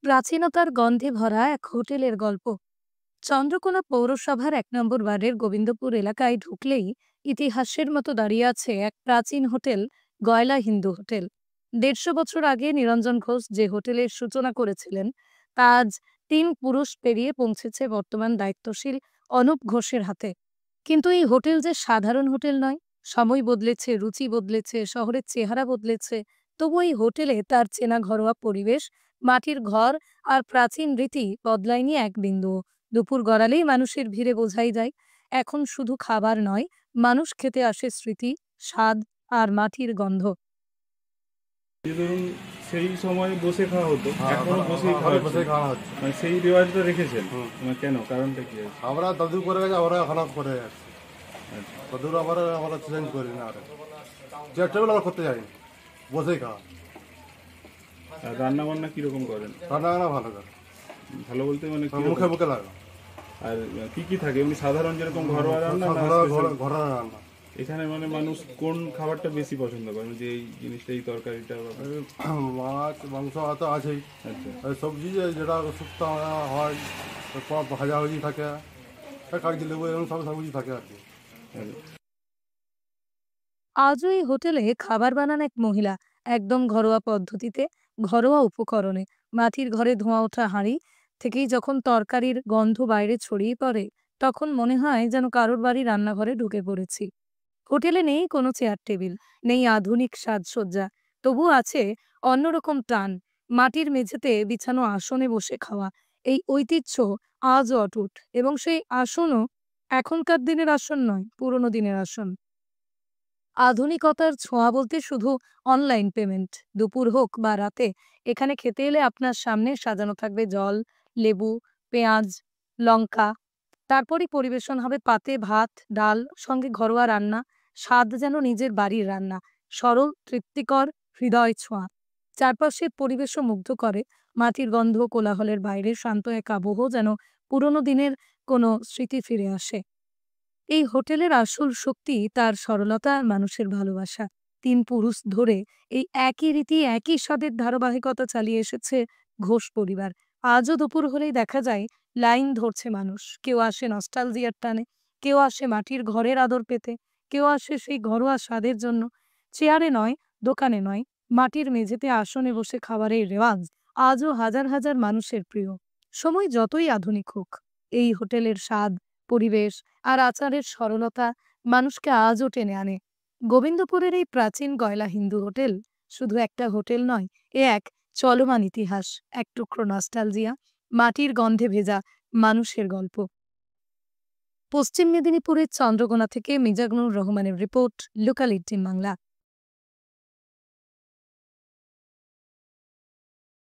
প্রাচীনতার গন্ধে ভরা এক হোটেলের গল্প। চন্দ্রকোনা পৌরসভার ১ নম্বর ওয়ার্ডের গোবিন্দপুর এলাকায় ঢুকলেই ইতিহাসের মতো দাঁড়িয়ে আছে এক প্রাচীন হোটেল, গয়লা হিন্দু হোটেল। ১৫০ বছর আগে নিরঞ্জন ঘোষ যে হোটেলের সূচনা করেছিলেন, তা আজ ৩ পুরুষ পেরিয়ে পৌঁছেছে বর্তমান দায়িত্বশীল অনুপ ঘোষের হাতে। কিন্তু এই হোটেল যে সাধারণ হোটেল নয়। সময় বদলেছে, রুচি বদলেছে, শহরের চেহারা বদলেছে, তবু এই হোটেলে তার চেনা ঘরোয়া পরিবেশ, মাটির ঘর আর প্রাচীন রীতি বদলায়নি এক বিন্দু। দুপুর গড়ালেই মানুষের ভিড়ে বোঝাই যায়, এখন শুধু খাবার নয়, মানুষ খেতে আসে স্মৃতি, স্বাদ আর মাটির গন্ধ। এই ধরুন, সেই সময় বসে খাওয়া হতো, হ্যাঁ, এখনো বসেই খাওয়া ঘরে হচ্ছে। বসে খাওয়া হচ্ছে। মানে সেই রেওয়াজটা রেখেছেন। মানে কেন, কারণটা কি আছে? আমরা দাদু করে গেছে, আমরা এখনো করে যাচ্ছি। আচ্ছা। দাদুর আমরা চেঞ্জ করি না। আর চেয়ার টেবিল আমরা করতে যাই, বসেই খাওয়া। আর রান্না বান্না কিরকম করেন? রান্না বান্না ভালো করে, ভালো বলতে মানে মুখে কিরকম? মুখে লাগে। আর কি কি থাকে এমনি সাধারণ যেরকম ঘরোয়া রান্না না special? ঘরে রান্না। এখানে মানে মানুষ কোন খাবারটা বেশি পছন্দ করেন, যে এই জিনিসটা, এই তরকারিটা এই মাছ মাংস তো আছেই। আচ্ছা। আর সবজি যেটা শুক্তো হয়, ভাজাভুজি থাকে, কাগজি লেবু এরকম সব সবজি থাকে আর কি। আচ্ছা। আজও এই হোটেলে খাবার বানান এক মহিলা, একদম ঘরোয়া পদ্ধতিতে, ঘরোয়া উপকরণে। মাটির ঘরে ধোঁয়া ওঠা হাঁড়ি থেকেই যখন তরকারির গন্ধ বাইরে ছড়িয়ে পড়ে, তখন মনে হয় যেন কারোর বাড়ি রান্নাঘরে ঢুকে পড়েছি। হোটেলে নেই কোনো চেয়ার টেবিল, নেই আধুনিক সাজসজ্জা, তবু আছে অন্যরকম টান। মাটির মেঝেতে বিছানো আসনে বসে খাওয়া, এই ঐতিহ্য আজও অটুট, এবং সেই আসনও এখনকার দিনের আসন নয়, পুরোনো দিনের আসন। আধুনিকতার ছোঁয়া বলতে শুধু অনলাইন পেমেন্ট। দুপুর হোক বা রাতে, এখানে খেতে এলে আপনার সামনে সাজানো থাকবে জল, লেবু, পেঁয়াজ, লঙ্কা। তারপরই পরিবেশন হবে পাতে ভাত, ডাল, সঙ্গে ঘরোয়া রান্না। স্বাদ যেন নিজের বাড়ির রান্না, সরল, তৃপ্তিকর, হৃদয় ছোঁয়া। চারপাশের পরিবেশও মুগ্ধ করে। মাটির গন্ধ, কোলাহলের বাইরে শান্ত এক আবহ, যেন পুরোনো দিনের কোনো স্মৃতি ফিরে আসে। এই হোটেলের আসল শক্তি তার সরলতা আর মানুষের ভালোবাসা। ৩ পুরুষ ধরে এই একই রীতি, একই স্বাদের ধারাবাহিকতা চালিয়ে এসেছে ঘোষ পরিবার। আজও দুপুর হলেই দেখা যায় লাইন ধরছে মানুষ। কেউ আসে নস্টালজিয়ার টানে, কেউ আসে মাটির ঘরের আদর পেতে, কেউ আসে সেই ঘরোয়া স্বাদের জন্য। চেয়ারে নয়, দোকানে নয়, মাটির মেঝেতে আসনে বসে খাবারের এই রেওয়াজ আজও হাজার হাজার মানুষের প্রিয়। সময় যতই আধুনিক হোক, এই হোটেলের স্বাদ, পরিবেশ আর আচারের সরলতা মানুষকে আজও টেনে আনে। গোবিন্দপুরের এই প্রাচীন গয়লা হিন্দু হোটেল শুধু একটা হোটেল নয়, এ এক চলমান ইতিহাস, এক টুকরো নস্টালজিয়া, মাটির গন্ধে ভেজা মানুষের গল্প। পশ্চিম মেদিনীপুরের চন্দ্রকোনা থেকে মিজানুর রহমানের রিপোর্ট, লোকাল 18 বাংলা।